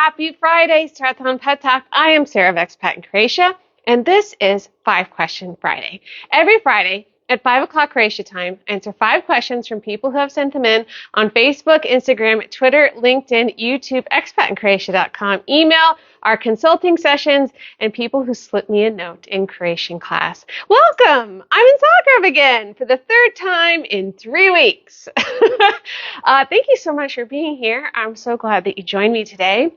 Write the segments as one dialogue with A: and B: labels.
A: Happy Friday, Strathon Pet Talk. I am Sarah of Expat in Croatia, and this is 5 Question Friday. Every Friday at 5 o'clock Croatia time, I answer 5 questions from people who have sent them in on Facebook, Instagram, Twitter, LinkedIn, YouTube, expatincroatia.com, email, our consulting sessions, and people who slip me a note in Croatian class. Welcome! I'm in Zagreb again for the 3rd time in 3 weeks. Thank you so much for being here. I'm so glad that you joined me today.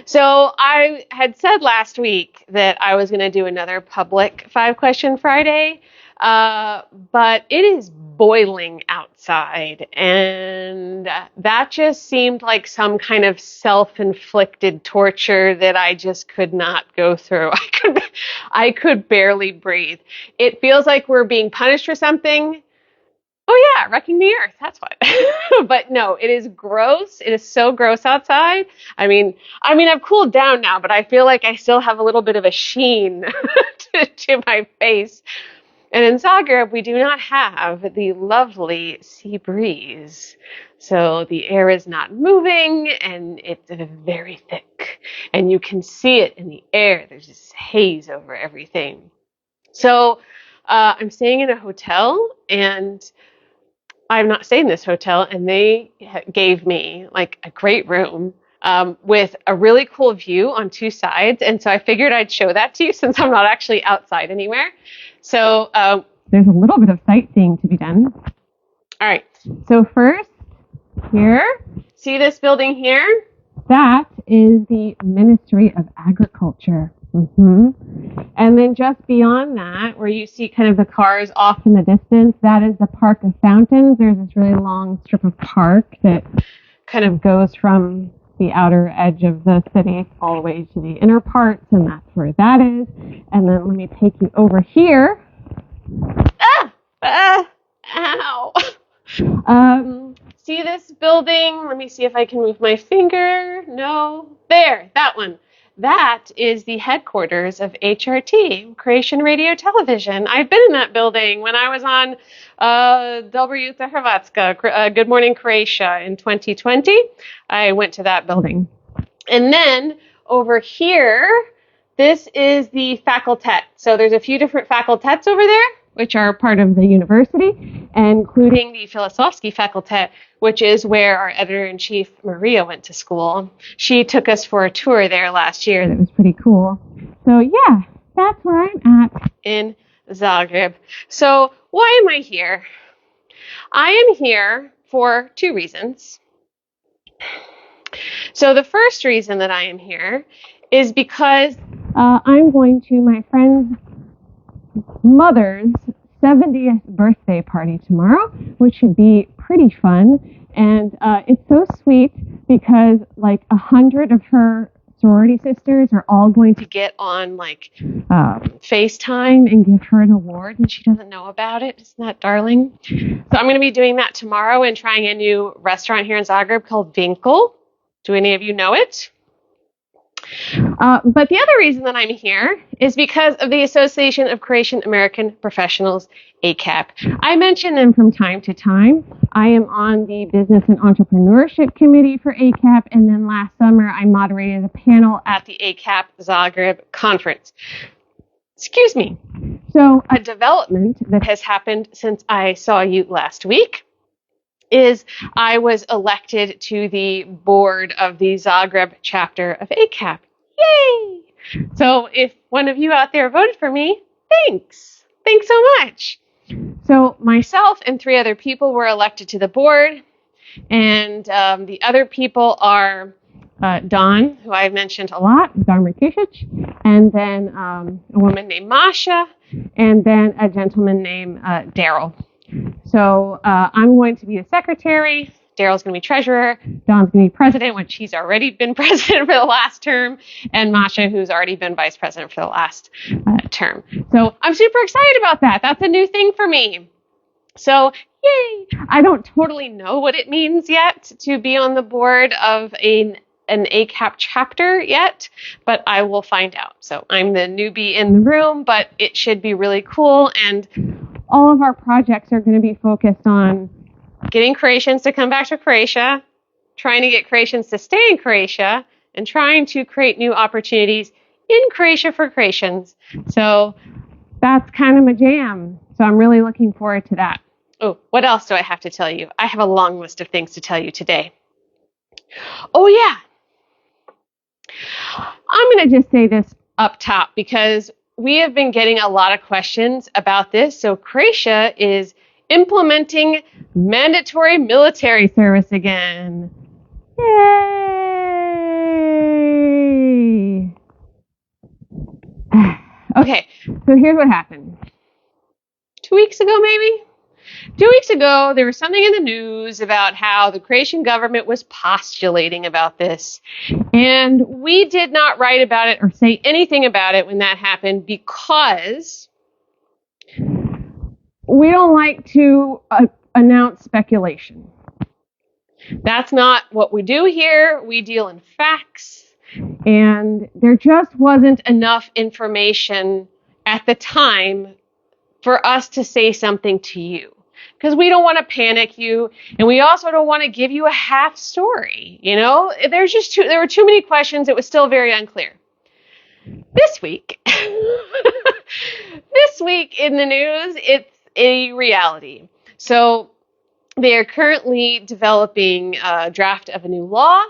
A: So I had said last week that I was going to do another public 5 Question Friday, but it is boiling outside, and that just seemed like some kind of self-inflicted torture that I just could not go through. I could barely breathe. It feels like we're being punished for something. Oh yeah, wrecking the earth, that's what. But no, it is gross. It is so gross outside. I mean, I've cooled down now, but I feel like I still have a little bit of a sheen to my face. And in Zagreb, we do not have the lovely sea breeze. So the air is not moving, and it's very thick. And you can see it in the air. There's this haze over everything. So I'm staying in a hotel, and I've not stayed in this hotel, and they gave me like a great room with a really cool view on 2 sides. And so I figured I'd show that to you since I'm not actually outside anywhere. So there's a little bit of sightseeing to be done. All right. So first, here, see this building here? That is the Ministry of Agriculture. And then just beyond that, where you see kind of the cars off in the distance, that is the Park of Fountains. There's this really long strip of park that kind of goes from the outer edge of the city all the way to the inner parts, and that's where that is. And then let me take you over here. Ow. See this building? Let me see if I can move my finger. No. There, that one. That is the headquarters of HRT, Croatian Radio Television. I've been in that building when I was on Dobro Jutro Hrvatska, Good Morning Croatia in 2020. I went to that building. And then over here, this is the facultet. So there's a few different facultets over there, which are part of the university, including the Filosofski facultet, which is where our editor-in-chief, Maria, went to school. She took us for a tour there last year. That was pretty cool. So yeah, that's where I'm at in Zagreb. So why am I here? I am here for 2 reasons. So the first reason that I am here is because I'm going to my friend's mother's 70th birthday party tomorrow, which should be pretty fun. And it's so sweet because like 100 of her sorority sisters are all going to get on like FaceTime and give her an award, and she doesn't know about it. Isn't that darling? So I'm going to be doing that tomorrow and trying a new restaurant here in Zagreb called Vinkel. Do any of you know it? But the other reason that I'm here is because of the Association of Croatian American Professionals, ACAP. I mention them from time to time. I am on the Business and Entrepreneurship Committee for ACAP, and then last summer I moderated a panel at the ACAP Zagreb conference. Excuse me. So a development that has happened since I saw you last week is I was elected to the board of the Zagreb chapter of ACAP. Yay! So if one of you out there voted for me, thanks. Thanks so much. So myself and 3 other people were elected to the board, and the other people are Don, who I've mentioned a lot, Don Merkisic, and then a woman named Masha, and then a gentleman named Daryl. So I'm going to be the secretary. Daryl's going to be treasurer. Don's going to be president, which he's already been president for the last term, and Masha, who's already been vice president for the last term. So I'm super excited about that. That's a new thing for me. So yay! I don't totally know what it means yet to be on the board of an ACAP chapter yet, but I will find out. So I'm the newbie in the room, but it should be really cool, and all of our projects are going to be focused on getting Croatians to come back to Croatia, trying to get Croatians to stay in Croatia, and trying to create new opportunities in Croatia for Croatians. So that's kind of my jam. So I'm really looking forward to that. Oh, what else do I have to tell you? I have a long list of things to tell you today. Oh, yeah. I'm going to just say this up top because we have been getting a lot of questions about this. So Croatia is implementing mandatory military service again. Yay! Okay, so here's what happened. 2 weeks ago, maybe? 2 weeks ago, there was something in the news about how the Croatian government was postulating about this. And we did not write about it or say anything about it when that happened because we don't like to announce speculation. That's not what we do here. We deal in facts. And there just wasn't enough information at the time for us to say something to you. Because we don't want to panic you, and we also don't want to give you a half story. You know, there were too many questions. It was still very unclear. This week, this week in the news, it's a reality. So they are currently developing a draft of a new law,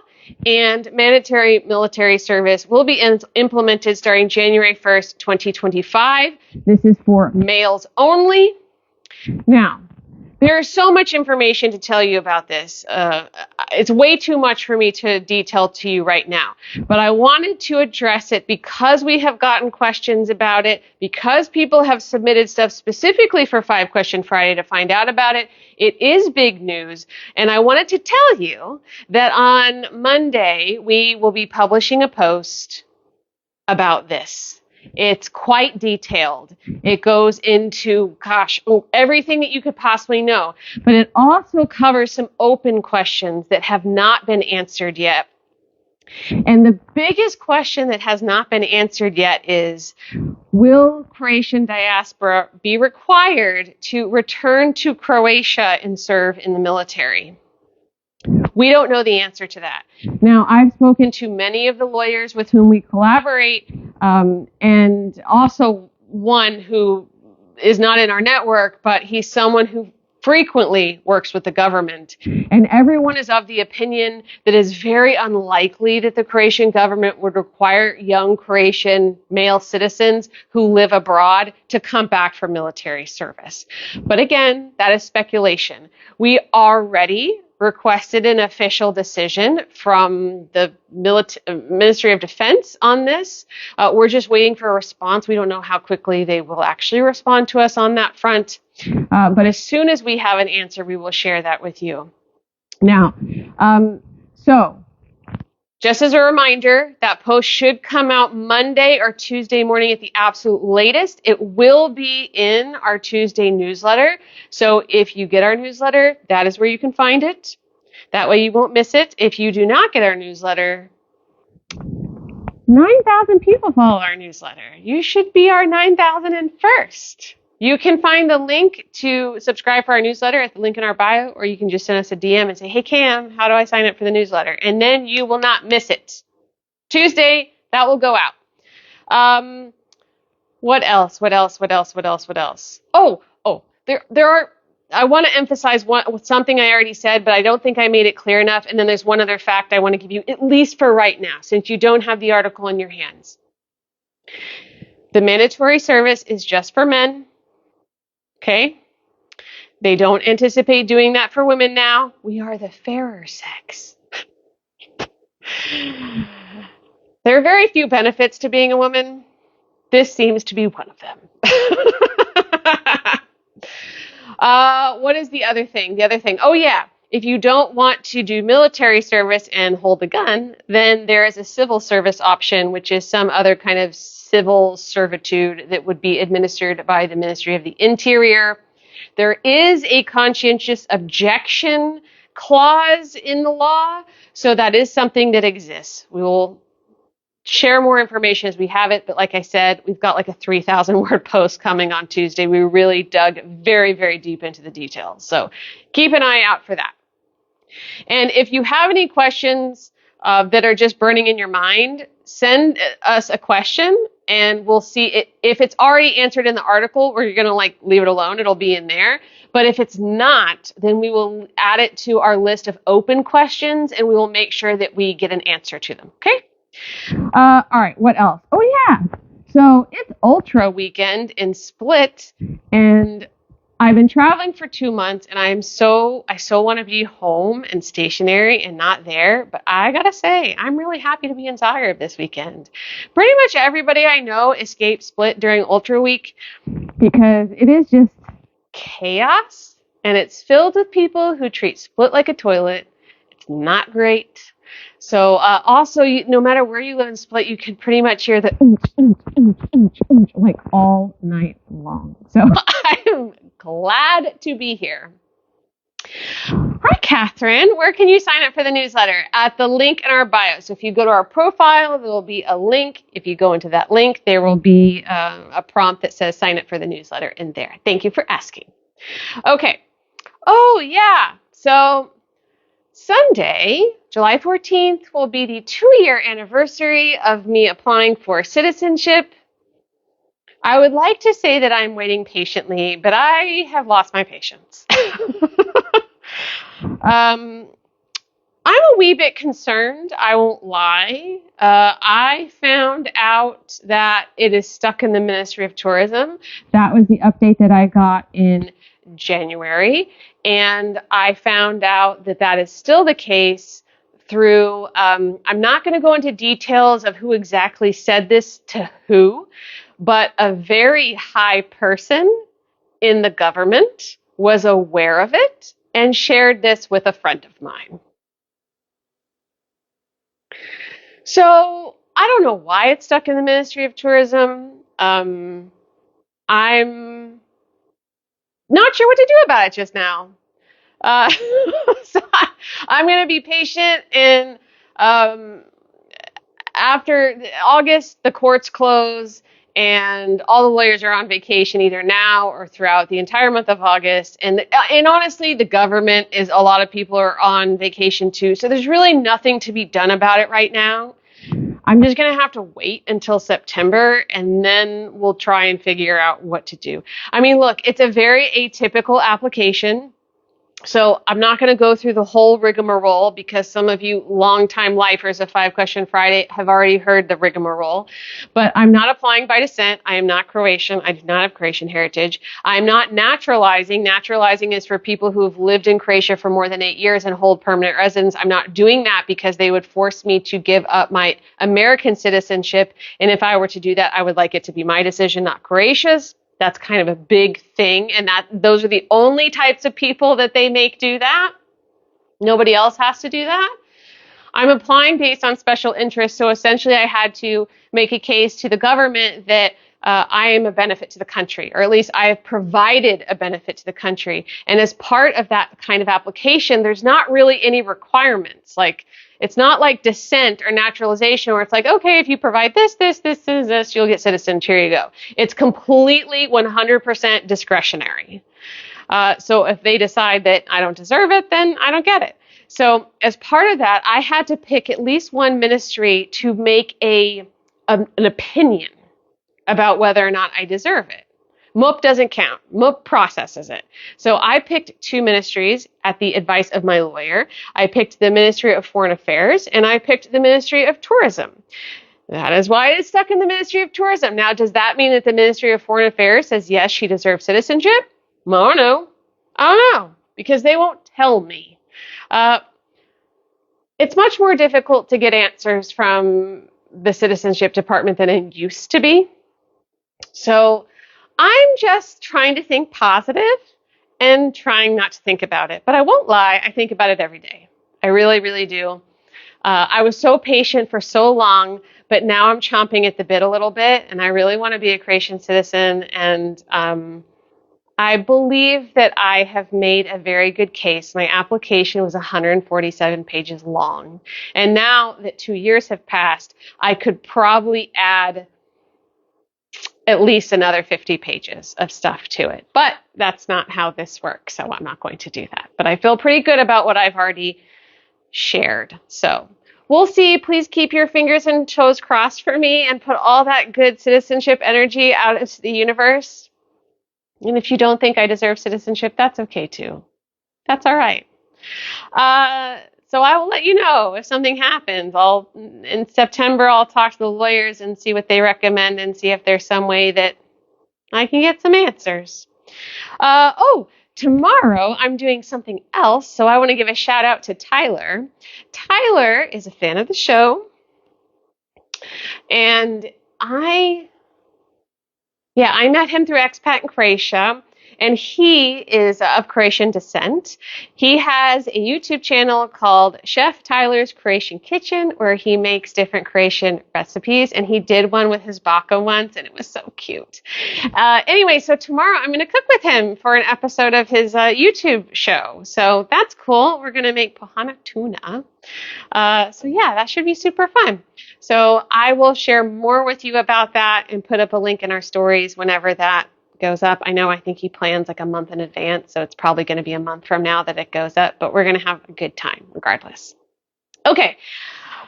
A: and mandatory military service will be implemented starting January 1st, 2025. This is for males only. Now, there is so much information to tell you about this. It's way too much for me to detail to you right now. But I wanted to address it because we have gotten questions about it, because people have submitted stuff specifically for 5 Question Friday to find out about it. It is big news. And I wanted to tell you that on Monday, we will be publishing a post about this. It's quite detailed. It goes into, everything that you could possibly know. But it also covers some open questions that have not been answered yet. And the biggest question that has not been answered yet is, will Croatian diaspora be required to return to Croatia and serve in the military? We don't know the answer to that. Now, I've spoken to many of the lawyers with whom we collaborate, and also one who is not in our network, but he's someone who frequently works with the government. And everyone is of the opinion that it's very unlikely that the Croatian government would require young Croatian male citizens who live abroad to come back for military service. But again, that is speculation. We already requested an official decision from the Ministry of Defense on this. We're just waiting for a response. We don't know how quickly they will actually respond to us on that front. But as soon as we have an answer, we will share that with you. Now, so just as a reminder, that post should come out Monday or Tuesday morning at the absolute latest. It will be in our Tuesday newsletter. So if you get our newsletter, that is where you can find it. That way you won't miss it. If you do not get our newsletter, 9,000 people follow our newsletter. You should be our 9,001st. You can find the link to subscribe for our newsletter at the link in our bio, or you can just send us a DM and say, hey, Cam, how do I sign up for the newsletter? And then you will not miss it. Tuesday, that will go out. What else? Oh, there are, I want to emphasize something I already said, but I don't think I made it clear enough. And then there's one other fact I want to give you, at least for right now, since you don't have the article in your hands. The mandatory service is just for men. Okay? They don't anticipate doing that for women now. We are the fairer sex. There are very few benefits to being a woman. This seems to be one of them. What is the other thing? Oh yeah, if you don't want to do military service and hold a gun, then there is a civil service option, which is some other kind of civil servitude that would be administered by the Ministry of the Interior. There is a conscientious objection clause in the law, so that is something that exists. We will share more information as we have it, but like I said, we've got like a 3,000 word post coming on Tuesday. We really dug very, very deep into the details, so keep an eye out for that. And if you have any questions that are just burning in your mind, send us a question and we'll see it. If it's already answered in the article, we're going to leave it alone. It'll be in there. But if it's not, then we will add it to our list of open questions and we will make sure that we get an answer to them. Okay? All right. What else? Oh, yeah. So it's Ultra weekend in Split, and I've been traveling for 2 months, and I so want to be home and stationary and not there. But I gotta say, I'm really happy to be in Zagreb this weekend. Pretty much everybody I know escaped Split during Ultra Week because it is just chaos, and it's filled with people who treat Split like a toilet. It's not great. So also, no matter where you live in Split, you can pretty much hear the all night long. So I'm glad to be here. Hi, Catherine. Where can you sign up for the newsletter? At the link in our bio. So if you go to our profile, there will be a link. If you go into that link, there will be a prompt that says sign up for the newsletter in there. Thank you for asking. Okay. Oh, yeah. So Sunday, July 14th, will be the 2-year anniversary of me applying for citizenship. I would like to say that I'm waiting patiently, but I have lost my patience. I'm a wee bit concerned, I won't lie. I found out that it is stuck in the Ministry of Tourism. That was the update that I got in January, and I found out that that is still the case through, I'm not going to go into details of who exactly said this to who, but a very high person in the government was aware of it and shared this with a friend of mine. So I don't know why it's stuck in the Ministry of Tourism. I'm not sure what to do about it just now. So I'm going to be patient, and after August, the courts close, and all the lawyers are on vacation either now or throughout the entire month of August. And honestly, the government is, a lot of people are on vacation too. So there's really nothing to be done about it right now. I'm just going to have to wait until September, and then we'll try and figure out what to do. I mean, look, it's a very atypical application. So I'm not going to go through the whole rigmarole because some of you longtime lifers of 5 Question Friday have already heard the rigmarole. But I'm not applying by descent. I am not Croatian. I do not have Croatian heritage. I'm not naturalizing. Naturalizing is for people who have lived in Croatia for more than 8 years and hold permanent residence. I'm not doing that because they would force me to give up my American citizenship. And if I were to do that, I would like it to be my decision, not Croatia's. That's kind of a big thing, and those are the only types of people that they make do that. Nobody else has to do that. I'm applying based on special interest, so essentially I had to make a case to the government that I am a benefit to the country, or at least I have provided a benefit to the country. And as part of that kind of application, there's not really any requirements. It's not like descent or naturalization where it's like, okay, if you provide this, you'll get citizenship. Here you go. It's completely 100% discretionary. So if they decide that I don't deserve it, then I don't get it. So as part of that, I had to pick at least one ministry to make an opinion about whether or not I deserve it. MUP doesn't count. MUP processes it. So I picked 2 ministries at the advice of my lawyer. I picked the Ministry of Foreign Affairs, and I picked the Ministry of Tourism. That is why it's stuck in the Ministry of Tourism. Now, does that mean that the Ministry of Foreign Affairs says, yes, she deserves citizenship? I don't know, because they won't tell me. It's much more difficult to get answers from the Citizenship Department than it used to be. So I'm just trying to think positive and trying not to think about it. But I won't lie, I think about it every day. I really, really do. I was so patient for so long, but now I'm chomping at the bit a little bit, and I really want to be a Croatian citizen. And I believe that I have made a very good case. My application was 147 pages long. And now that 2 years have passed, I could probably add at least another 50 pages of stuff to it. But that's not how this works, so I'm not going to do that. But I feel pretty good about what I've already shared. So we'll see. Please keep your fingers and toes crossed for me and put all that good citizenship energy out into the universe. And if you don't think I deserve citizenship, that's okay too. That's all right. So I will let you know if something happens. In September, I'll talk to the lawyers and see what they recommend and see if there's some way that I can get some answers. Tomorrow I'm doing something else, so I want to give a shout out to Tyler. Tyler is a fan of the show, and I met him through Expat in Croatia, and he is of Croatian descent. He has a YouTube channel called Chef Tyler's Croatian Kitchen, where he makes different Croatian recipes, and he did one with his baka once, and it was so cute. Anyway, so tomorrow I'm going to cook with him for an episode of his YouTube show. So that's cool. We're going to make pohana tuna. That should be super fun. So I will share more with you about that and put up a link in our stories whenever that goes up. I think he plans like a month in advance, so it's probably going to be a month from now that it goes up, but we're going to have a good time regardless. Okay,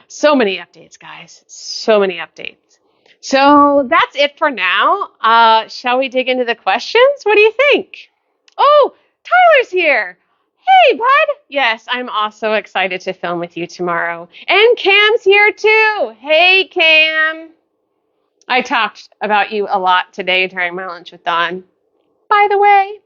A: so many updates, guys. So many updates. So that's it for now. Shall we dig into the questions? What do you think? Oh, Tyler's here. Hey, bud. Yes, I'm also excited to film with you tomorrow. And Cam's here too. Hey, Cam. I talked about you a lot today during my lunch with Dawn, by the way.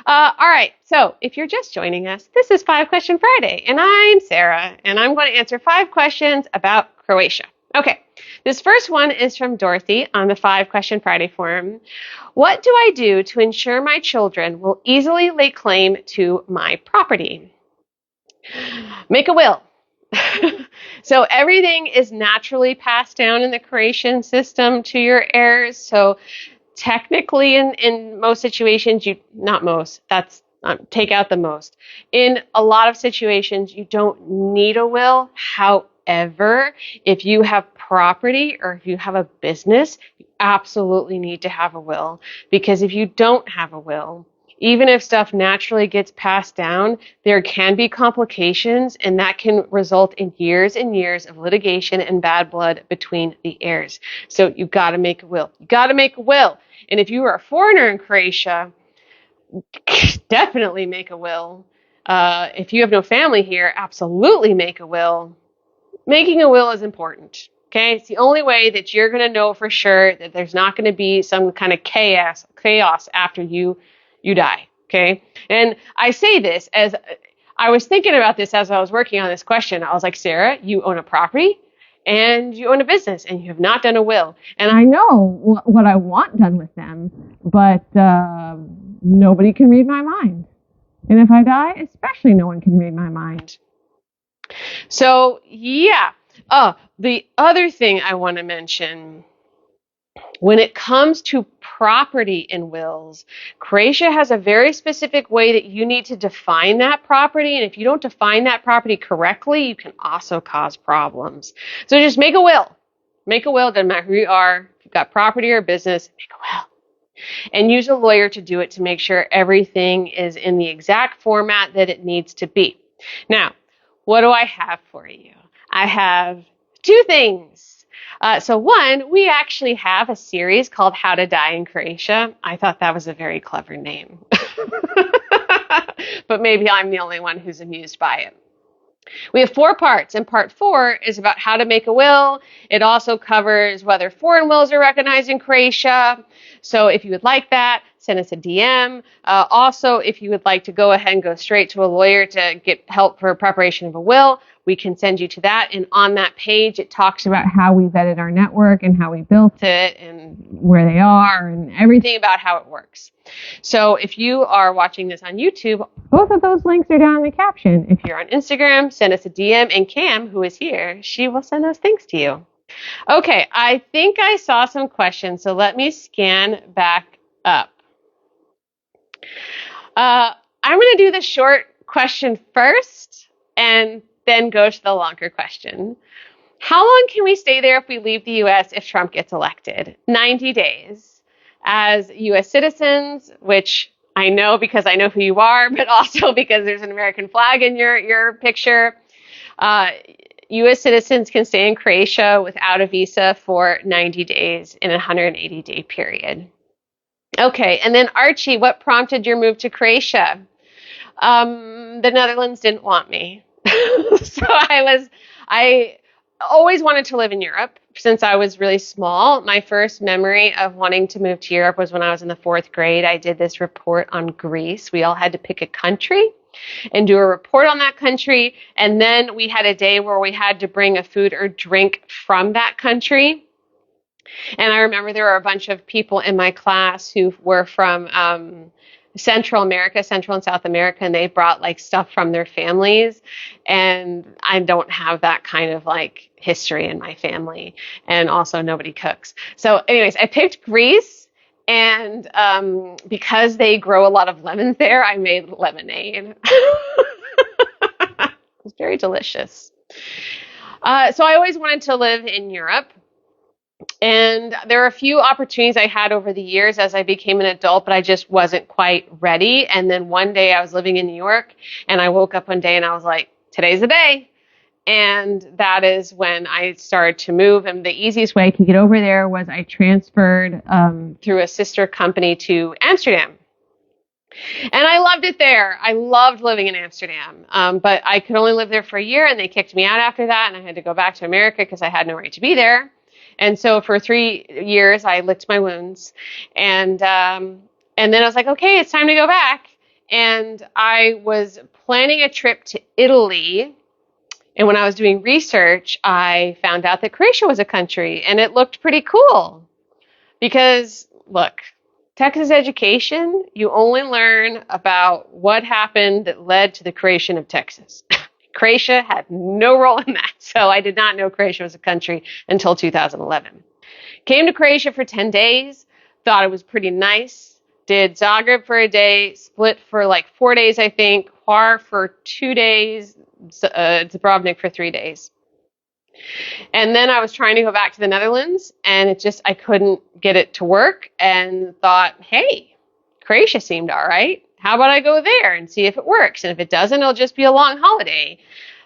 A: All right, so if you're just joining us, this is 5 Question Friday, and I'm Sarah, and I'm going to answer 5 questions about Croatia. Okay, this first one is from Dorothy on the 5 Question Friday forum. What do I do to ensure my children will easily lay claim to my property? Make a will. So everything is naturally passed down in the Croatian system to your heirs. So technically in most situations, take out the most. In a lot of situations, you don't need a will. However, if you have property or if you have a business, you absolutely need to have a will. Because if you don't have a will, even if stuff naturally gets passed down, there can be complications, and that can result in years and years of litigation and bad blood between the heirs. So you've got to make a will. You got to make a will. And if you are a foreigner in Croatia, definitely make a will. If you have no family here, absolutely make a will. Making a will is important. Okay, it's the only way that you're going to know for sure that there's not going to be some kind of chaos after you die, okay? And I say this as I was thinking about this as I was working on this question. I was like, Sarah, you own a property and you own a business and you have not done a will. And I know what I want done with them, but nobody can read my mind. And if I die, especially no one can read my mind. So, yeah. The other thing I want to mention, when it comes to property in wills, Croatia has a very specific way that you need to define that property. And if you don't define that property correctly, you can also cause problems. So just make a will. Make a will, doesn't matter who you are. If you've got property or business, make a will. And use a lawyer to do it to make sure everything is in the exact format that it needs to be. Now, what do I have for you? I have 2 things. So one, we actually have a series called How to Die in Croatia. I thought that was a very clever name. But maybe I'm the only one who's amused by it. We have 4 parts, and part 4 is about how to make a will. It also covers whether foreign wills are recognized in Croatia. So if you would like that, send us a DM. Also, if you would like to go ahead and go straight to a lawyer to get help for preparation of a will, we can send you to that. And on that page, it talks about how we vetted our network and how we built it and where they are and everything about how it works. So if you are watching this on YouTube, both of those links are down in the caption. If you're on Instagram, send us a DM, and Cam, who is here, she will send those things to you. Okay, I think I saw some questions, so let me scan back up. I'm going to do the short question first and then go to the longer question. How long can we stay there if we leave the U.S. if Trump gets elected? 90 days. As U.S. citizens, which I know because I know who you are, but also because there's an American flag in your picture, U.S. citizens can stay in Croatia without a visa for 90 days in a 180-day period. Okay, and then Archie, what prompted your move to Croatia? The Netherlands didn't want me. So I always wanted to live in Europe since I was really small. My first memory of wanting to move to Europe was when I was in the 4th grade. I did this report on Greece. We all had to pick a country and do a report on that country. And then we had a day where we had to bring a food or drink from that country. And I remember there were a bunch of people in my class who were from Central America, Central and South America, and they brought like stuff from their families. And I don't have that kind of like history in my family. And also nobody cooks. So anyways, I picked Greece. And because they grow a lot of lemons there, I made lemonade. It was very delicious. So I always wanted to live in Europe. And there were a few opportunities I had over the years as I became an adult, but I just wasn't quite ready. And then one day I was living in New York, and I woke up one day and I was like, today's the day. And that is when I started to move. And the easiest way I could get over there was I transferred through a sister company to Amsterdam. And I loved it there. I loved living in Amsterdam. But I could only live there for a year, and they kicked me out after that. And I had to go back to America because I had no right to be there. And so for 3 years, I licked my wounds. And then I was like, okay, it's time to go back. And I was planning a trip to Italy. And when I was doing research, I found out that Croatia was a country, and it looked pretty cool. Because, look, Texas education, you only learn about what happened that led to the creation of Texas. Croatia had no role in that, so I did not know Croatia was a country until 2011. Came to Croatia for 10 days, thought it was pretty nice, did Zagreb for a day, Split for like 4 days, I think, Hvar for 2 days, Dubrovnik for 3 days. And then I was trying to go back to the Netherlands, and I couldn't get it to work, and thought, hey, Croatia seemed all right. How about I go there and see if it works? And if it doesn't, it'll just be a long holiday.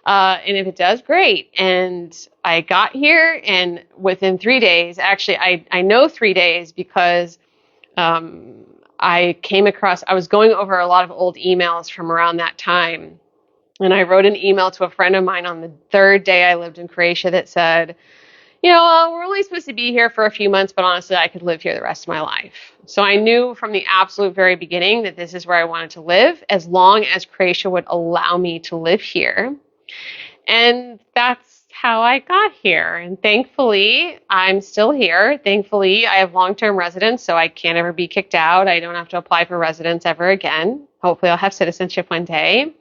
A: And if it does, great. And I got here, and within 3 days, actually, I know 3 days because I was going over a lot of old emails from around that time. And I wrote an email to a friend of mine on the 3rd day I lived in Croatia that said, we're only supposed to be here for a few months, but honestly, I could live here the rest of my life. So I knew from the absolute very beginning that this is where I wanted to live, as long as Croatia would allow me to live here. And that's how I got here. And thankfully, I'm still here. Thankfully, I have long-term residence, so I can't ever be kicked out. I don't have to apply for residence ever again. Hopefully, I'll have citizenship one day.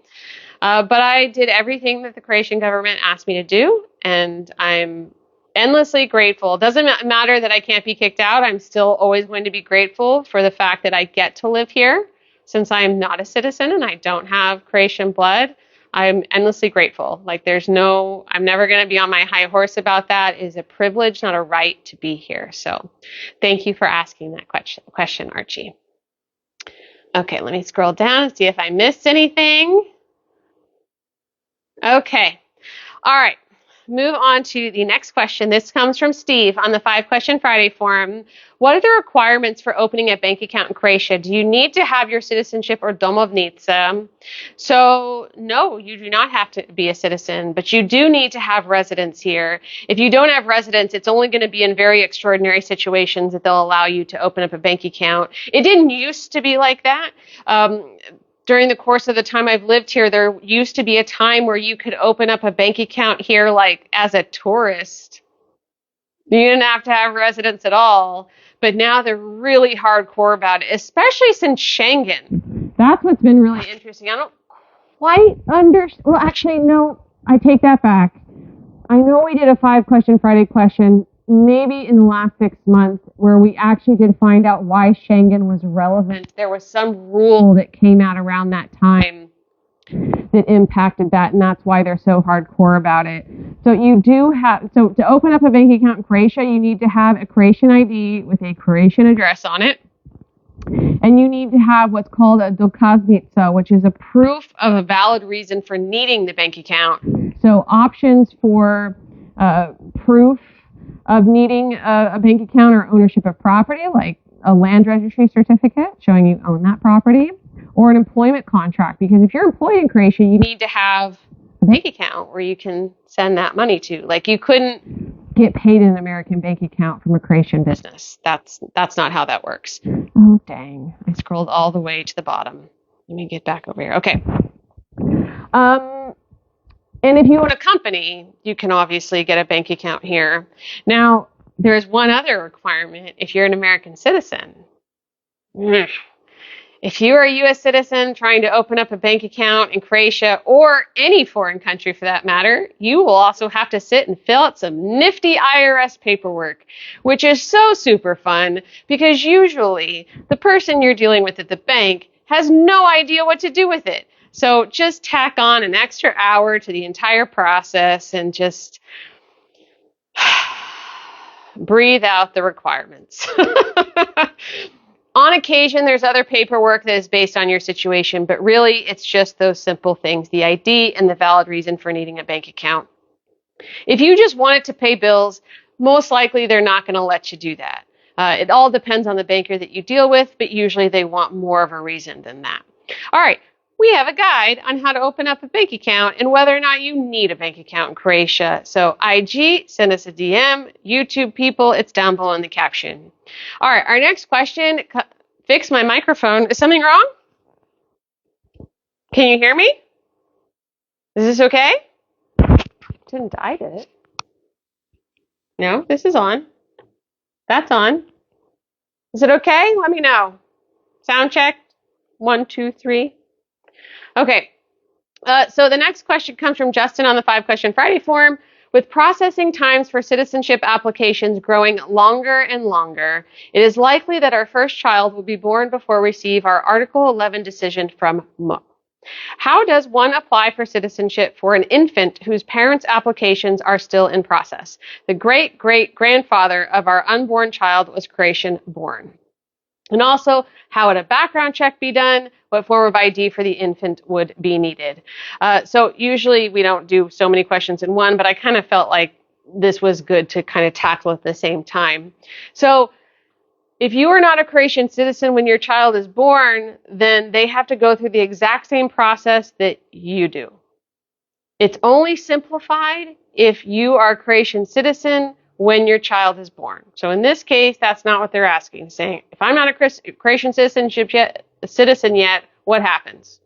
A: But I did everything that the Croatian government asked me to do, and I'm endlessly grateful. It doesn't matter that I can't be kicked out. I'm still always going to be grateful for the fact that I get to live here. Since I'm not a citizen and I don't have Croatian blood, I'm endlessly grateful. I'm never going to be on my high horse about that. It is a privilege, not a right, to be here. So thank you for asking that question, Archie. Okay, let me scroll down and see if I missed anything. Okay. All right. Move on to the next question. This comes from Steve on the 5 Question Friday forum. What are the requirements for opening a bank account in Croatia? Do you need to have your citizenship or domovnica? So no, you do not have to be a citizen, but you do need to have residence here. If you don't have residence, it's only going to be in very extraordinary situations that they'll allow you to open up a bank account. It didn't used to be like that. During the course of the time I've lived here, there used to be a time where you could open up a bank account here like as a tourist. You didn't have to have residence at all. But now they're really hardcore about it, especially since Schengen. That's what's been really interesting. I don't quite understand. Well, actually, no, I take that back. I know we did a 5 Question Friday question maybe in the last 6 months where we actually did find out why Schengen was relevant. There was some rule that came out around that time that impacted that, and that's why they're so hardcore about it. So to open up a bank account in Croatia, you need to have a Croatian ID with a Croatian address on it. And you need to have what's called a dokaznica, which is a proof of a valid reason for needing the bank account. So options for proof of needing a bank account or ownership of property, like a land registry certificate showing you own that property, or an employment contract, because if you're employed in Croatia, you need to have a bank account where you can send that money to. Like, you couldn't get paid in an American bank account from a Croatian business. That's not how that works. Oh, dang. I scrolled all the way to the bottom. Let me get back over here. Okay. And if you own a company, you can obviously get a bank account here. Now, there's one other requirement if you're an American citizen. If you are a U.S. citizen trying to open up a bank account in Croatia, or any foreign country for that matter, you will also have to sit and fill out some nifty IRS paperwork, which is so super fun because usually the person you're dealing with at the bank has no idea what to do with it. So just tack on an extra hour to the entire process and just breathe out the requirements. On occasion, there's other paperwork that is based on your situation, but really it's just those simple things, the ID and the valid reason for needing a bank account. If you just wanted to pay bills, most likely they're not going to let you do that. It all depends on the banker that you deal with, but usually they want more of a reason than that. All right. We have a guide on how to open up a bank account and whether or not you need a bank account in Croatia. So IG, send us a DM. YouTube people, it's down below in the caption. All right, our next question, fix my microphone. Is something wrong? Can you hear me? Is this okay? Didn't die, did it? No, this is on. That's on. Is it okay? Let me know. Sound check. 1, 2, 3. Okay, so the next question comes from Justin on the 5 Question Friday forum. With processing times for citizenship applications growing longer and longer, it is likely that our first child will be born before we receive our Article 11 decision from MO. How does one apply for citizenship for an infant whose parents' applications are still in process? The great-great-grandfather of our unborn child was Croatian born. And also, how would a background check be done? What form of ID for the infant would be needed? So usually we don't do so many questions in one, but I kind of felt like this was good to kind of tackle at the same time. So if you are not a Croatian citizen when your child is born, then they have to go through the exact same process that you do. It's only simplified if you are a Croatian citizen when your child is born. So in this case, that's not what they're asking. Saying, if I'm not a Croatian citizen yet, what happens?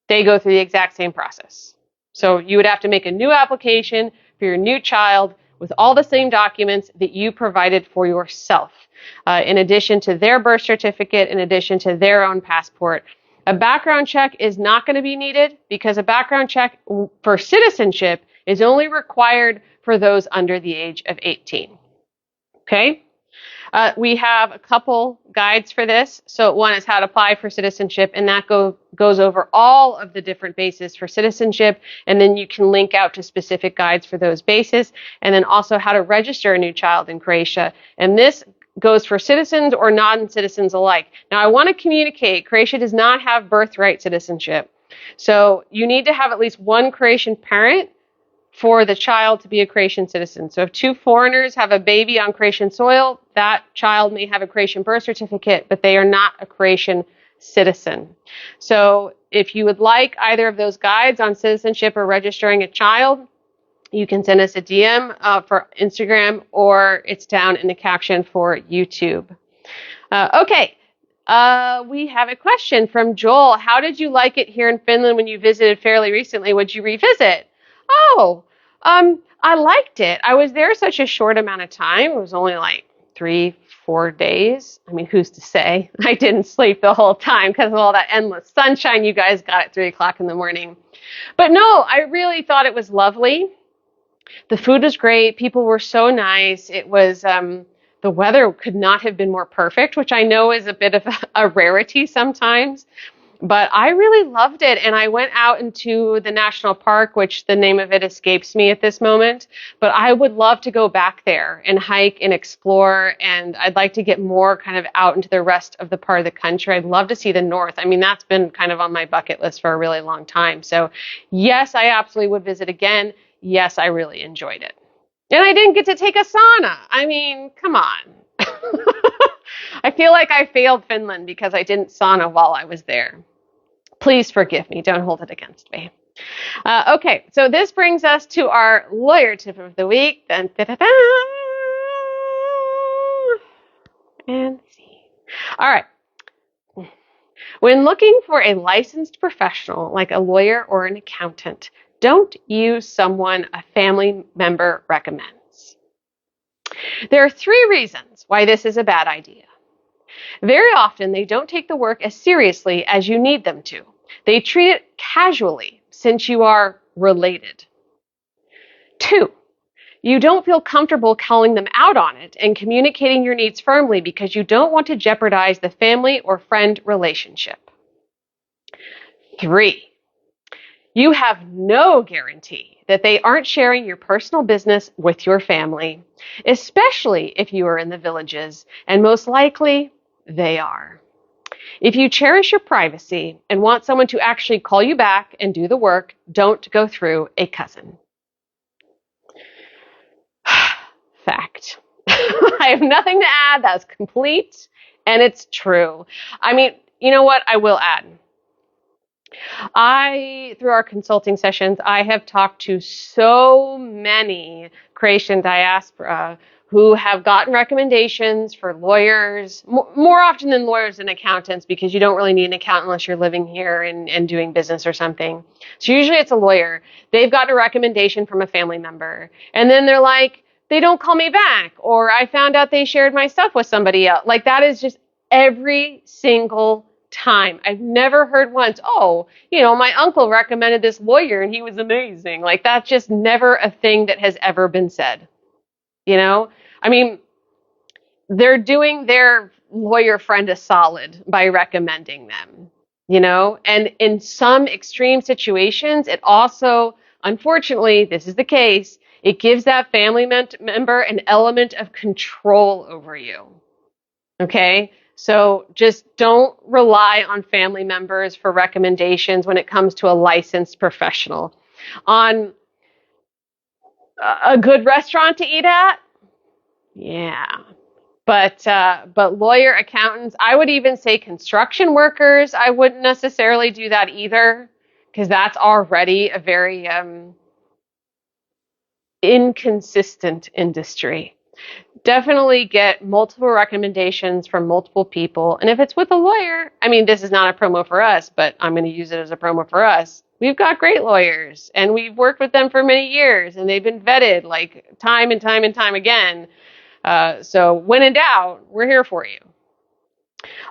A: They go through the exact same process. So you would have to make a new application for your new child with all the same documents that you provided for yourself, in addition to their birth certificate, in addition to their own passport. A background check is not going to be needed because a background check for citizenship is only required for those under the age of 18. Okay? We have a couple guides for this. So one is how to apply for citizenship, and that goes over all of the different bases for citizenship, and then you can link out to specific guides for those bases, and then also how to register a new child in Croatia. And this goes for citizens or non-citizens alike. Now, I want to communicate, Croatia does not have birthright citizenship. So you need to have at least one Croatian parent for the child to be a Croatian citizen. So if 2 foreigners have a baby on Croatian soil, that child may have a Croatian birth certificate, but they are not a Croatian citizen. So if you would like either of those guides on citizenship or registering a child, you can send us a DM for Instagram, or it's down in the caption for YouTube. Okay. We have a question from Joel. How did you like it here in Finland when you visited fairly recently? Would you revisit? Oh, I liked it. I was there such a short amount of time. It was only like 3-4 days. I mean, who's to say? I didn't sleep the whole time because of all that endless sunshine you guys got at 3 o'clock in the morning. But no, I really thought it was lovely. The food was great. People were so nice. It was, the weather could not have been more perfect, which I know is a bit of a rarity sometimes. But I really loved it. And I went out into the national park, which the name of it escapes me at this moment. But I would love to go back there and hike and explore. And I'd like to get more kind of out into the rest of the part of the country. I'd love to see the north. I mean, that's been kind of on my bucket list for a really long time. So yes, I absolutely would visit again. Yes, I really enjoyed it. And I didn't get to take a sauna. I mean, come on. I feel like I failed Finland because I didn't sauna while I was there. Please forgive me. Don't hold it against me. Okay, so this brings us to our lawyer tip of the week. Dun, da, da, da. And see. All right. When looking for a licensed professional like a lawyer or an accountant, don't use someone a family member recommends. There are 3 reasons why this is a bad idea. Very often, they don't take the work as seriously as you need them to. They treat it casually since you are related. 2, you don't feel comfortable calling them out on it and communicating your needs firmly because you don't want to jeopardize the family or friend relationship. 3, you have no guarantee that they aren't sharing your personal business with your family, especially if you are in the villages, and most likely they are. If you cherish your privacy and want someone to actually call you back and do the work, don't go through a cousin. Fact. I have nothing to add. That's complete, and it's true. I mean, you know what? I will add. Through our consulting sessions, I have talked to so many Croatian diaspora who have gotten recommendations for lawyers, more often than lawyers and accountants, because you don't really need an accountant unless you're living here and doing business or something. So usually it's a lawyer. They've gotten a recommendation from a family member. And then they're like, they don't call me back, or I found out they shared my stuff with somebody else. Like, that is just every single time. I've never heard once, oh, my uncle recommended this lawyer and he was amazing. Like, that's just never a thing that has ever been said. I mean, they're doing their lawyer friend a solid by recommending them, and in some extreme situations, it also, unfortunately, this is the case, it gives that family member an element of control over you. Okay? So just don't rely on family members for recommendations when it comes to a licensed professional. On a good restaurant to eat at? Yeah. But lawyer, accountants, I would even say construction workers, I wouldn't necessarily do that either, because that's already a very inconsistent industry. Definitely get multiple recommendations from multiple people. And if it's with a lawyer, I mean, this is not a promo for us, but I'm going to use it as a promo for us. We've got great lawyers, and we've worked with them for many years, and they've been vetted like time and time and time again. So when in doubt, we're here for you.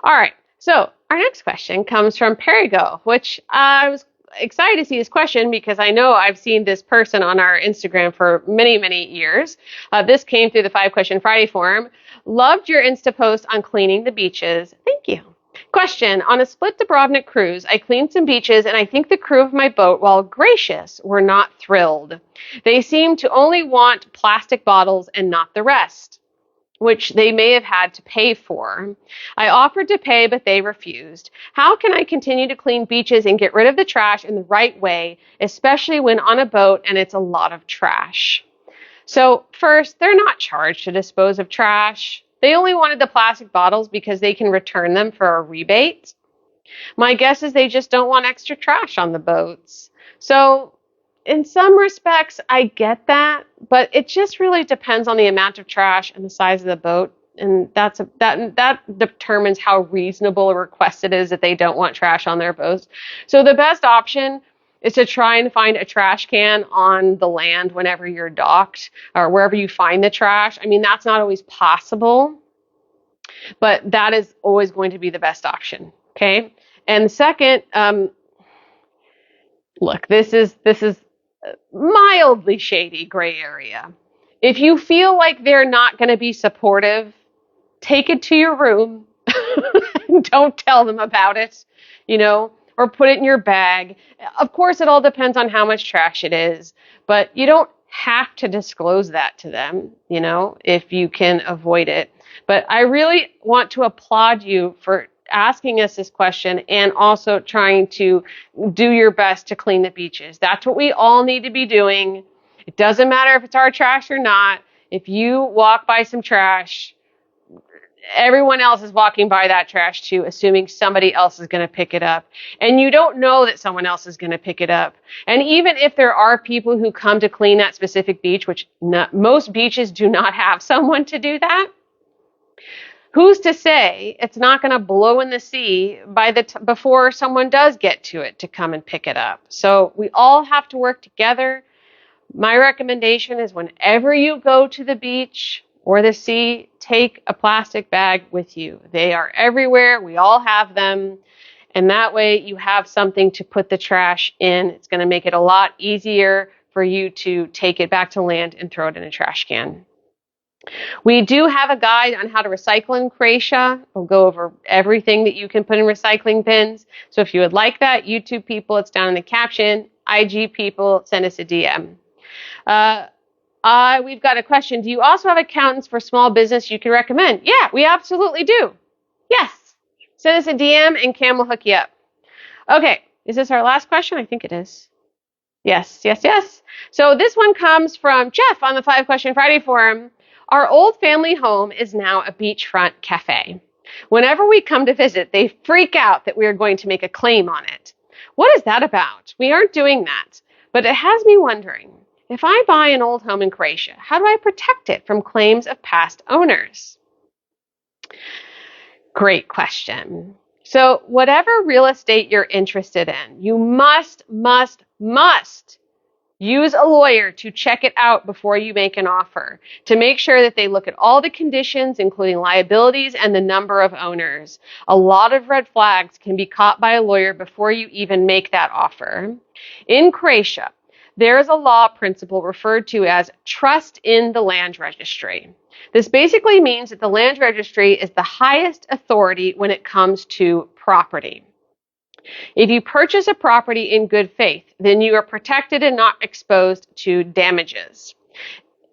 A: All right. So our next question comes from Perigo, which I was excited to see this question because I know I've seen this person on our Instagram for many, many years. This came through the 5 Question Friday forum. Loved your Insta post on cleaning the beaches. Thank you. Question, on a split Dubrovnik cruise, I cleaned some beaches and I think the crew of my boat, while gracious, were not thrilled. They seemed to only want plastic bottles and not the rest, which they may have had to pay for. I offered to pay, but they refused. How can I continue to clean beaches and get rid of the trash in the right way, especially when on a boat and it's a lot of trash? So first, they're not charged to dispose of trash. They only wanted the plastic bottles because they can return them for a rebate. My guess is they just don't want extra trash on the boats. So in some respects, I get that, but it just really depends on the amount of trash and the size of the boat, and that determines how reasonable a request it is that they don't want trash on their boats. So the best option is to try and find a trash can on the land whenever you're docked or wherever you find the trash. I mean, that's not always possible, but that is always going to be the best option. Okay. And second, look, this is mildly shady gray area. If you feel like they're not going to be supportive, take it to your room. Don't tell them about it. or put it in your bag. Of course, it all depends on how much trash it is, but you don't have to disclose that to them, if you can avoid it. But I really want to applaud you for asking us this question and also trying to do your best to clean the beaches. That's what we all need to be doing. It doesn't matter if it's our trash or not. If you walk by some trash, everyone else is walking by that trash too, assuming somebody else is going to pick it up. And you don't know that someone else is going to pick it up. And even if there are people who come to clean that specific beach, which most beaches do not have someone to do that, who's to say it's not going to blow in the sea before someone does get to it to come and pick it up? So we all have to work together. My recommendation is whenever you go to the beach or the sea, take a plastic bag with you. They are everywhere. We all have them. And that way you have something to put the trash in. It's going to make it a lot easier for you to take it back to land and throw it in a trash can. We do have a guide on how to recycle in Croatia. We'll go over everything that you can put in recycling bins. So if you would like that, YouTube people, it's down in the caption. IG people, send us a DM. We've got a question. Do you also have accountants for small business you can recommend? Yeah, we absolutely do. Yes. Send us a DM and Cam will hook you up. Okay. Is this our last question? I think it is. Yes. So this one comes from Jeff on the 5 Question Friday forum. Our old family home is now a beachfront cafe. Whenever we come to visit, they freak out that we are going to make a claim on it. What is that about? We aren't doing that. But it has me wondering, if I buy an old home in Croatia, how do I protect it from claims of past owners? Great question. So whatever real estate you're interested in, you must use a lawyer to check it out before you make an offer, to make sure that they look at all the conditions, including liabilities and the number of owners. A lot of red flags can be caught by a lawyer before you even make that offer. In Croatia, there is a law principle referred to as trust in the land registry. This basically means that the land registry is the highest authority when it comes to property. If you purchase a property in good faith, then you are protected and not exposed to damages.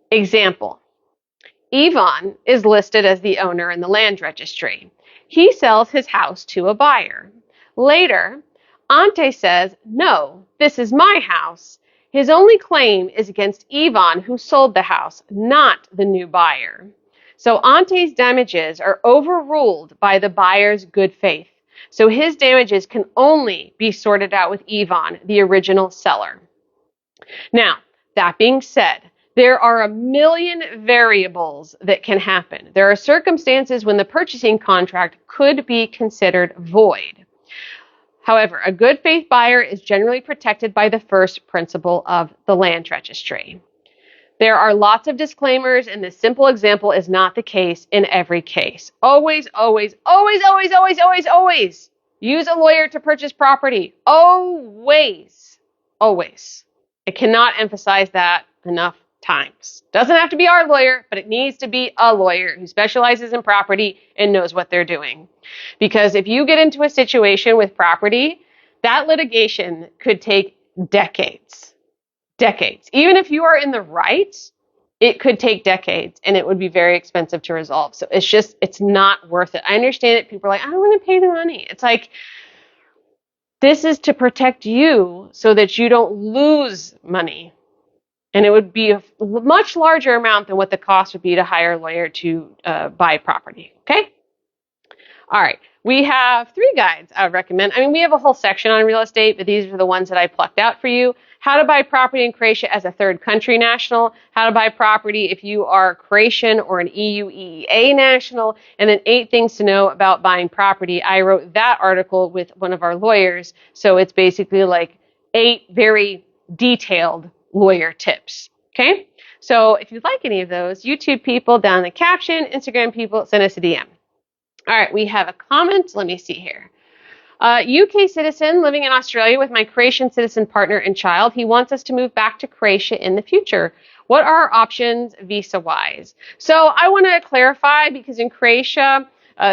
A: Example, Ivan is listed as the owner in the land registry. He sells his house to a buyer. Later, Ante says, "No, this is my house." His only claim is against Ivan, who sold the house, not the new buyer. So Ante's damages are overruled by the buyer's good faith. So his damages can only be sorted out with Ivan, the original seller. Now, that being said, there are a million variables that can happen. There are circumstances when the purchasing contract could be considered void. However, a good faith buyer is generally protected by the first principle of the land registry. There are lots of disclaimers, and this simple example is not the case in every case. Always use a lawyer to purchase property. Always. I cannot emphasize that enough times. Doesn't have to be our lawyer, but it needs to be a lawyer who specializes in property and knows what they're doing. Because if you get into a situation with property, that litigation could take decades. Even if you are in the right, it could take decades and it would be very expensive to resolve. So it's not worth it. I understand it. People are like, I don't want to pay the money. It's like, this is to protect you so that you don't lose money. And it would be a much larger amount than what the cost would be to hire a lawyer to buy property. Okay? All right. We have 3 guides I would recommend. We have a whole section on real estate, but these are the ones that I plucked out for you. How to buy property in Croatia as a third country national. How to buy property if you are Croatian or an EU EEA national. And then 8 things to know about buying property. I wrote that article with one of our lawyers. So it's basically like 8 very detailed lawyer tips. Okay? So if you'd like any of those, YouTube people down in the caption, Instagram people, send us a DM. All right, we have a comment. Let me see here. UK citizen living in Australia with my Croatian citizen partner and child. He wants us to move back to Croatia in the future. What are our options visa-wise? So I want to clarify, because in Croatia,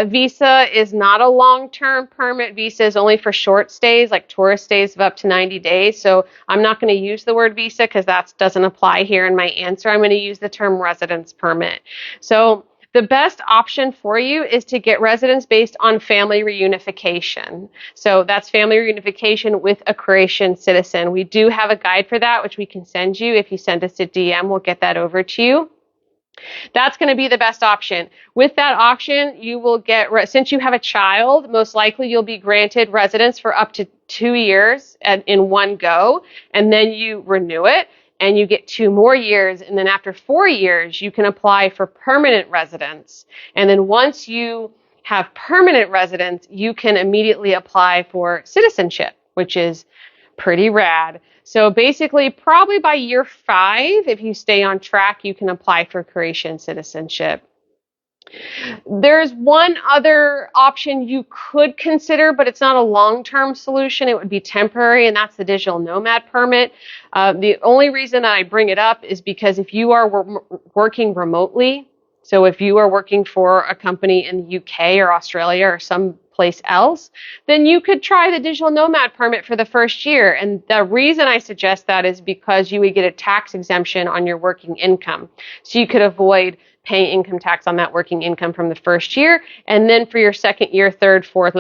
A: Visa is not a long-term permit. Visa is only for short stays, like tourist stays of up to 90 days. So I'm not going to use the word visa because that doesn't apply here in my answer. I'm going to use the term residence permit. So the best option for you is to get residence based on family reunification. So that's family reunification with a Croatian citizen. We do have a guide for that, which we can send you. If you send us a DM, we'll get that over to you. That's going to be the best option. With that option, you will get, since you have a child, most likely you'll be granted residence for up to 2 years in one go, and then you renew it, and you get 2 more years, and then after 4 years, you can apply for permanent residence. And then once you have permanent residence, you can immediately apply for citizenship, which is pretty rad. So basically, probably by year 5, if you stay on track, you can apply for Croatian citizenship. There's one other option you could consider, but it's not a long-term solution. It would be temporary, and that's the digital nomad permit. The only reason I bring it up is because if you are working remotely, so if you are working for a company in the UK or Australia or someplace else, then you could try the digital nomad permit for the first year. And the reason I suggest that is because you would get a tax exemption on your working income. So you could avoid paying income tax on that working income from the first year. And then for your second year, third, fourth,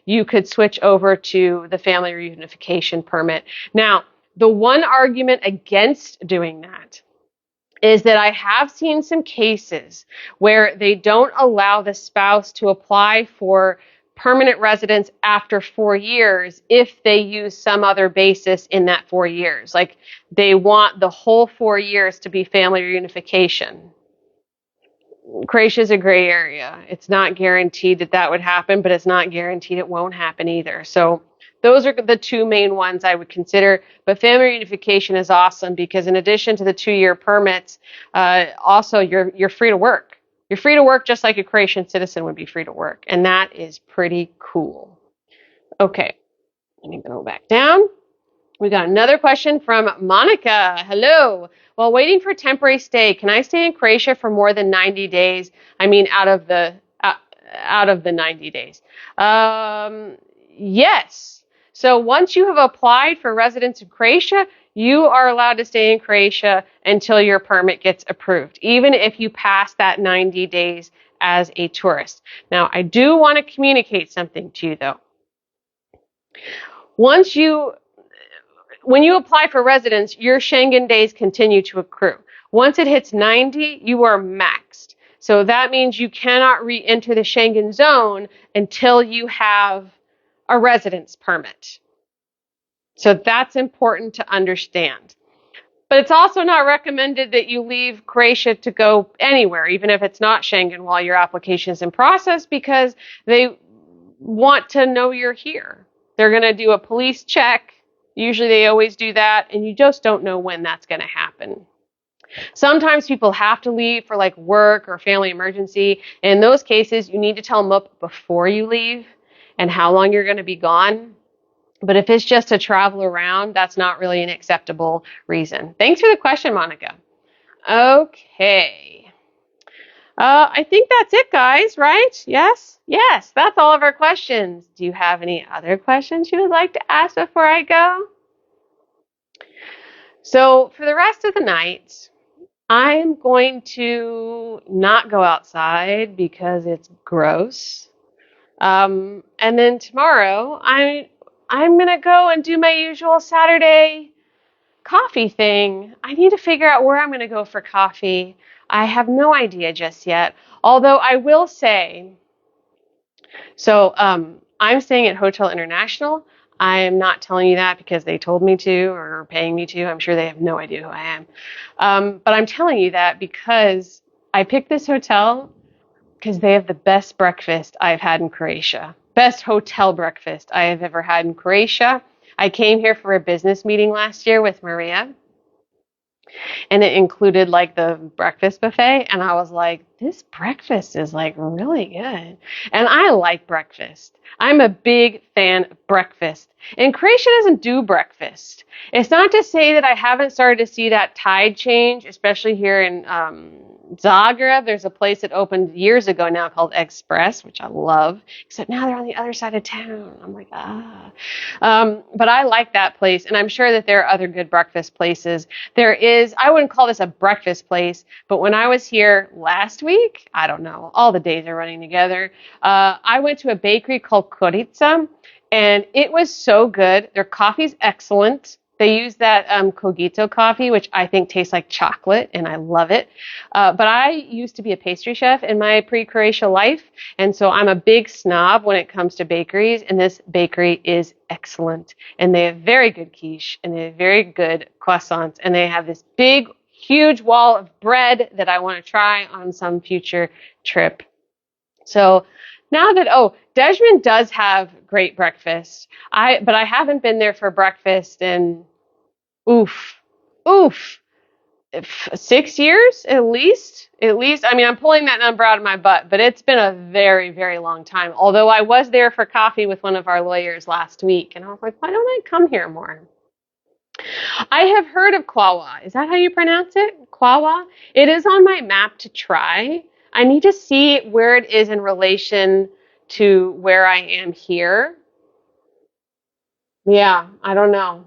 A: you could switch over to the family reunification permit. Now, the one argument against doing that is that I have seen some cases where they don't allow the spouse to apply for permanent residence after 4 years if they use some other basis in that 4 years. Like they want the whole 4 years to be family reunification. Croatia is a gray area. It's not guaranteed that that would happen, but it's not guaranteed it won't happen either. So those are the 2 main ones I would consider. But family reunification is awesome because in addition to the 2-year permits, also you're free to work. You're free to work just like a Croatian citizen would be free to work. And that is pretty cool. Okay, let me go back down. We got another question from Monica. Hello. While waiting for temporary stay, can I stay in Croatia for more than 90 days? I mean, out of the 90 days. Yes. So once you have applied for residence in Croatia, you are allowed to stay in Croatia until your permit gets approved, even if you pass that 90 days as a tourist. Now, I do want to communicate something to you, though. When you apply for residence, your Schengen days continue to accrue. Once it hits 90, you are maxed. So that means you cannot re-enter the Schengen zone until you have a residence permit. So that's important to understand. But it's also not recommended that you leave Croatia to go anywhere, even if it's not Schengen, while your application is in process, because they want to know you're here. They're going to do a police check. Usually they always do that, and you just don't know when that's going to happen. Sometimes people have to leave for like work or family emergency. In those cases, you need to tell them up before you leave and how long you're going to be gone. But if it's just to travel around, that's not really an acceptable reason. Thanks for the question, Monica. Okay. I think that's it, guys, right? Yes? Yes, that's all of our questions. Do you have any other questions you would like to ask before I go? So for the rest of the night, I'm going to not go outside because it's gross. And then tomorrow, I'm going to go and do my usual Saturday coffee thing. I need to figure out where I'm going to go for coffee. I have no idea just yet. Although I will say, so I'm staying at Hotel International. I am not telling you that because they told me to or are paying me to. I'm sure they have no idea who I am. But I'm telling you that because I picked this hotel because they have the best breakfast I've had in Croatia. Best hotel breakfast I have ever had in Croatia. I came here for a business meeting last year with Maria. And it included like the breakfast buffet. And I was like, this breakfast is like really good. And I like breakfast. I'm a big fan of breakfast. And Croatia doesn't do breakfast. It's not to say that I haven't started to see that tide change, especially here in Zagreb, there's a place that opened years ago now called Express, which I love, except now they're on the other side of town. I'm like, ah. But I like that place, and I'm sure that there are other good breakfast places. There is, I wouldn't call this a breakfast place, but when I was here last week, I don't know, all the days are running together, I went to a bakery called Korica, and it was so good. Their coffee's excellent. They use that cogito coffee, which I think tastes like chocolate, and I love it. But I used to be a pastry chef in my pre-Croatia life, and so I'm a big snob when it comes to bakeries, and this bakery is excellent. And they have very good quiche, and they have very good croissants, and they have this big, huge wall of bread that I want to try on some future trip. So now that, Dejman does have great breakfast, but I haven't been there for breakfast in Oof. 6 years at least. I mean, I'm pulling that number out of my butt, but it's been a very, very long time. Although I was there for coffee with one of our lawyers last week, and I was like, why don't I come here more? I have heard of Kwawa. Is that how you pronounce it? Kwawa? It is on my map to try. I need to see where it is in relation to where I am here. Yeah, I don't know.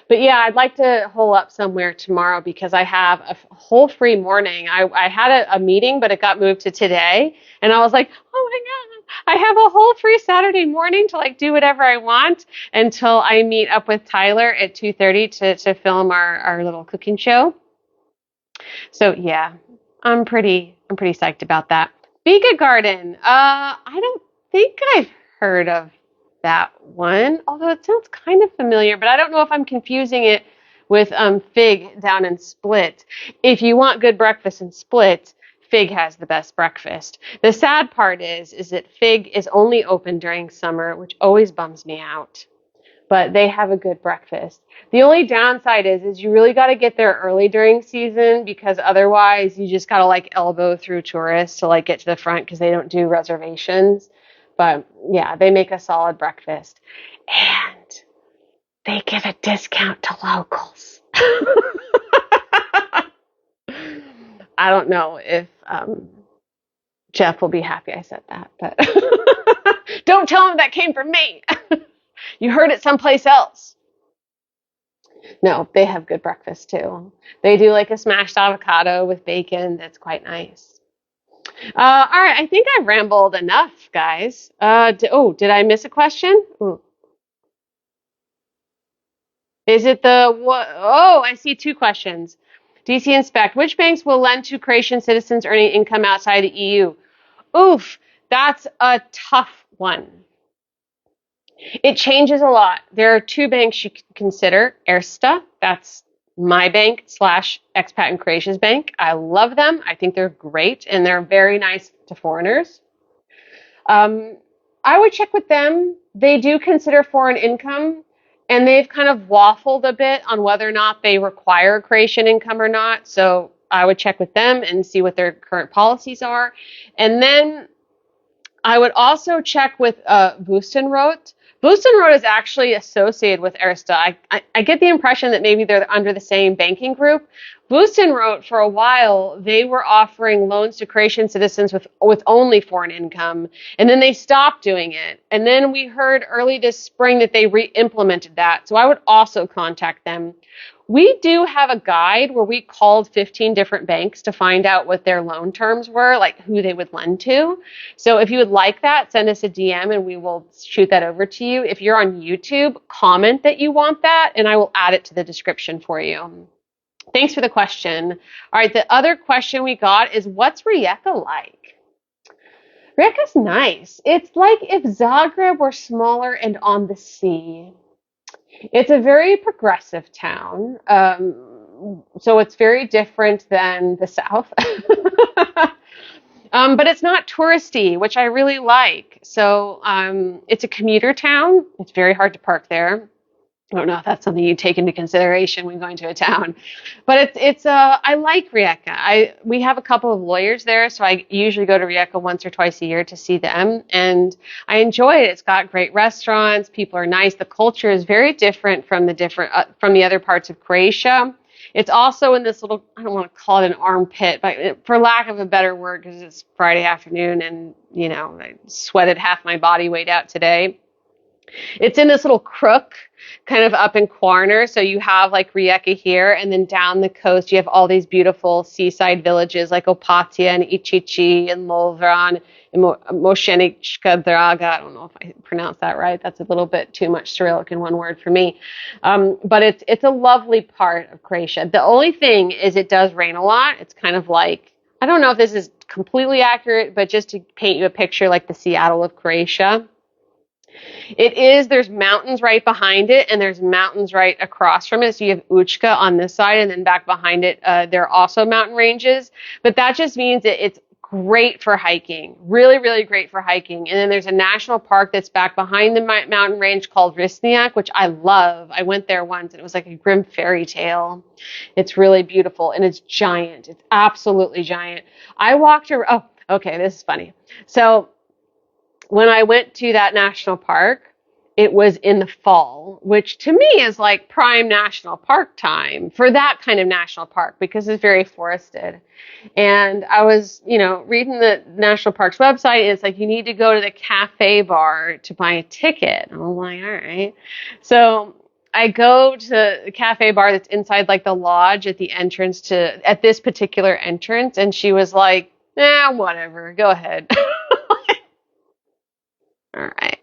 A: But yeah, I'd like to hole up somewhere tomorrow because I have a whole free morning. I had a meeting, but it got moved to today. And I was like, oh my God, I have a whole free Saturday morning to like do whatever I want until I meet up with Tyler at 2:30 to film our little cooking show. So yeah, I'm pretty psyched about that. Vega Garden. I don't think I've heard of that one, although it sounds kind of familiar, but I don't know if I'm confusing it with Fig down in Split. If you want good breakfast in Split, Fig has the best breakfast. The sad part is that Fig is only open during summer, which always bums me out. But they have a good breakfast. The only downside is you really got to get there early during season because otherwise you just got to like elbow through tourists to like get to the front because they don't do reservations. But yeah, they make a solid breakfast. And they give a discount to locals. I don't know if Jeff will be happy I said that, but don't tell him that came from me. You heard it someplace else. No, they have good breakfast too. They do like a smashed avocado with bacon. That's quite nice. All right, I think I've rambled enough, guys. Did I miss a question? Ooh. Is it what? Oh, I see 2 questions. DC Inspect, which banks will lend to Croatian citizens earning income outside the EU? Oof, that's a tough one. It changes a lot. There are 2 banks you can consider. Erste, that's my bank / Expat in Croatia's bank. I love them. I think they're great, and they're very nice to foreigners. I would check with them. They do consider foreign income, and they've kind of waffled a bit on whether or not they require Croatian income or not. So I would check with them and see what their current policies are. And then I would also check with Wustenroth. Wustenroth is actually associated with Erste. I get the impression that maybe they're under the same banking group. Wustenroth, for a while, they were offering loans to Croatian citizens with only foreign income, and then they stopped doing it. And then we heard early this spring that they re-implemented that. So I would also contact them. We do have a guide where we called 15 different banks to find out what their loan terms were, like who they would lend to. So if you would like that, send us a DM and we will shoot that over to you. If you're on YouTube, comment that you want that and I will add it to the description for you. Thanks for the question. All right, the other question we got is, what's Rijeka like? Rijeka's nice. It's like if Zagreb were smaller and on the sea. It's a very progressive town, so it's very different than the South. But it's not touristy, which I really like. So it's a commuter town. It's very hard to park there. I don't know if that's something you take into consideration when going to a town, but I like Rijeka. We have a couple of lawyers there, so I usually go to Rijeka once or twice a year to see them, and I enjoy it. It's got great restaurants. People are nice. The culture is very different from the other parts of Croatia. It's also in this little, I don't want to call it an armpit, but for lack of a better word, because it's Friday afternoon and, I sweated half my body weight out today. It's in this little crook kind of up in corner. So you have like Rijeka here, and then down the coast, you have all these beautiful seaside villages like Opatia and Ičići and Lovran and Mošenica Draga. I don't know if I pronounced that right. That's a little bit too much Cyrillic in one word for me. But it's a lovely part of Croatia. The only thing is it does rain a lot. It's kind of like, I don't know if this is completely accurate, but just to paint you a picture, like the Seattle of Croatia. There's mountains right behind it, and there's mountains right across from it. So you have Učka on this side, and then back behind it, there are also mountain ranges. But that just means that it's great for hiking. Really, really great for hiking. And then there's a national park that's back behind the mountain range called Risnjak, which I love. I went there once, and it was like a grim fairy tale. It's really beautiful, and it's giant. It's absolutely giant. I walked around. Oh, okay, this is funny. So when I went to that national park, it was in the fall, which to me is like prime national park time for that kind of national park because it's very forested. And I was, reading the national park's website, and it's like you need to go to the cafe bar to buy a ticket. And I'm like, all right. So I go to the cafe bar that's inside like the lodge at the entrance at this particular entrance, and she was like, whatever, go ahead. All right.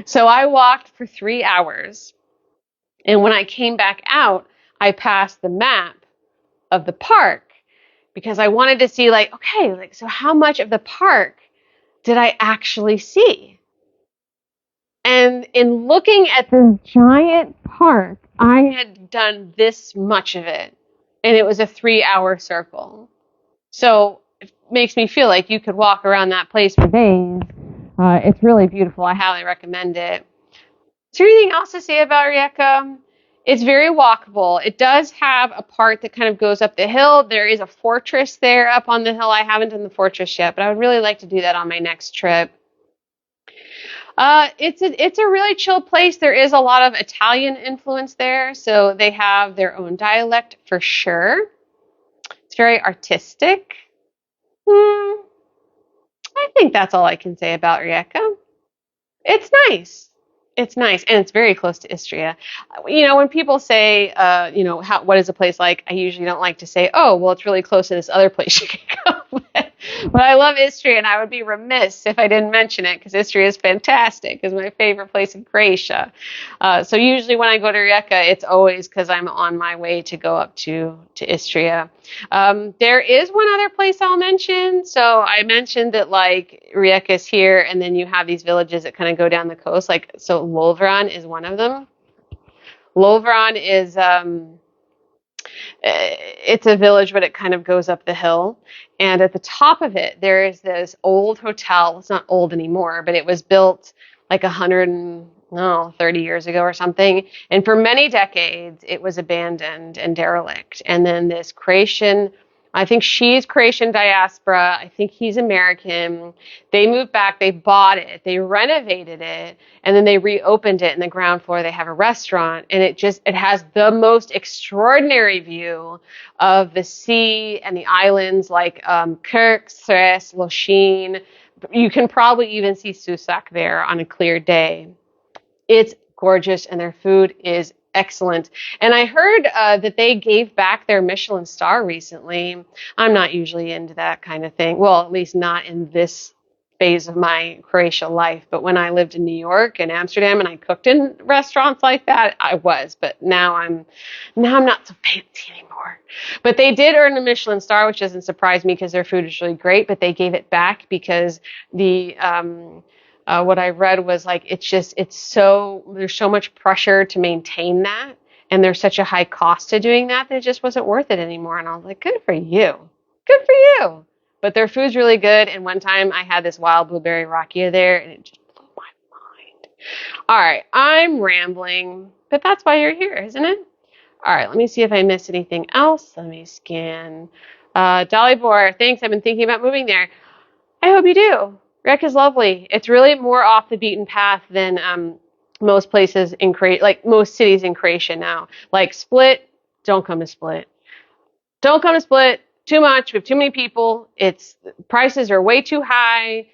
A: So I walked for 3 hours. And when I came back out, I passed the map of the park because I wanted to see so how much of the park did I actually see? And in looking at this giant park, I had done this much of it. And it was a 3-hour circle. So it makes me feel like you could walk around that place for days. It's really beautiful. I highly recommend it. Is there anything else to say about Rijeka? It's very walkable. It does have a part that kind of goes up the hill. There is a fortress there up on the hill. I haven't done the fortress yet, but I would really like to do that on my next trip. It's a really chill place. There is a lot of Italian influence there, so they have their own dialect for sure. It's very artistic. I think that's all I can say about Rijeka. It's nice. It's nice, and it's very close to Istria. When people say, what is a place like, I usually don't like to say, oh, well, it's really close to this other place you can go. But I love Istria, and I would be remiss if I didn't mention it, because Istria is fantastic. It's my favorite place in Croatia. So usually when I go to Rijeka, it's always because I'm on my way to go up to Istria. There is one other place I'll mention. So I mentioned that Rijeka is here, and then you have these villages that kind of go down the coast. So Lovran is one of them. Lovran is it's a village, but it kind of goes up the hill. And at the top of it, there is this old hotel. It's not old anymore, but it was built like 130 years ago or something. And for many decades, it was abandoned and derelict. And then this Croatian, I think she's Croatian diaspora. I think he's American. They moved back. They bought it. They renovated it. And then they reopened it. In the ground floor, they have a restaurant. And it has the most extraordinary view of the sea and the islands like Kirk, Sres, Lošinj. You can probably even see Susak there on a clear day. It's gorgeous, and their food is excellent. And I heard that they gave back their Michelin star recently. I'm not usually into that kind of thing. Well, at least not in this phase of my Croatia life. But when I lived in New York and Amsterdam and I cooked in restaurants like that, I was. But now I'm not so fancy anymore. But they did earn a Michelin star, which doesn't surprise me because their food is really great. But they gave it back because what I read was there's so much pressure to maintain that, and there's such a high cost to doing that it just wasn't worth it anymore. And I was like, good for you. But their food's really good. And one time I had this wild blueberry rakia there, and it just blew my mind. All right, I'm rambling, but that's why you're here, isn't it? All right, let me see if I missed anything else. Let me scan. Dalibor, thanks. I've been thinking about moving there. I hope you do. Rijeka is lovely. It's really more off the beaten path than most places in Croatia, like most cities in Croatia now. Like Split, don't come to Split. Don't come to Split. Too much. We have too many people. Prices are way too high.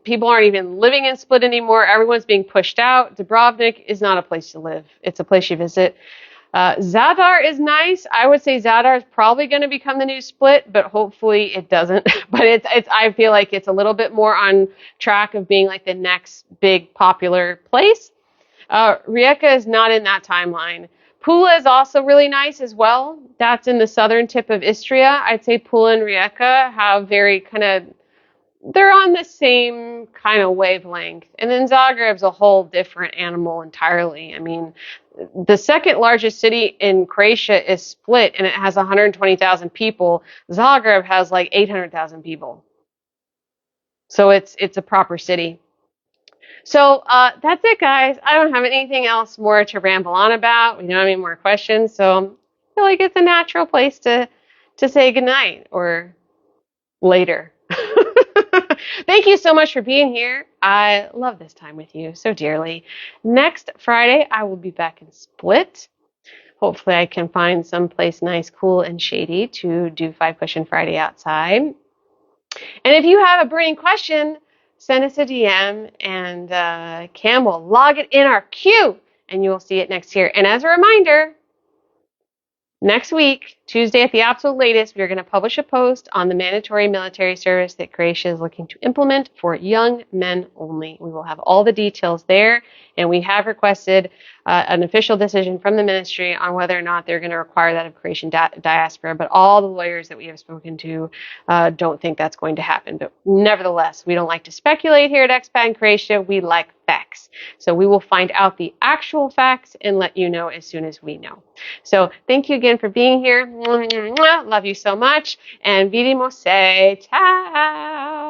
A: People aren't even living in Split anymore. Everyone's being pushed out. Dubrovnik is not a place to live. It's a place you visit. Zadar is nice. I would say Zadar is probably going to become the new Split, but hopefully it doesn't. But I feel like it's a little bit more on track of being like the next big popular place. Rijeka is not in that timeline. Pula is also really nice as well. That's in the southern tip of Istria. I'd say Pula and Rijeka have they're on the same kind of wavelength. And then Zagreb's a whole different animal entirely. I mean, the second largest city in Croatia is Split, and it has 120,000 people. Zagreb has like 800,000 people. So it's a proper city. So that's it, guys. I don't have anything else more to ramble on about. We don't have any more questions, so I feel like it's a natural place to say goodnight or later. Thank you so much for being here. I love this time with you so dearly. Next Friday, I will be back in Split. Hopefully, I can find someplace nice, cool, and shady to do 5-Question Friday outside. And if you have a burning question, send us a DM, and Cam will log it in our queue, and you will see it next year. And as a reminder, next week, Tuesday at the absolute latest, we are going to publish a post on the mandatory military service that Croatia is looking to implement for young men only. We will have all the details there, and we have requested an official decision from the ministry on whether or not they're going to require that of Croatian diaspora, but all the lawyers that we have spoken to don't think that's going to happen. But nevertheless, we don't like to speculate here at Expat in Croatia. We like facts. So we will find out the actual facts and let you know as soon as we know. So thank you again for being here. Love you so much. And vidimo se. Ciao.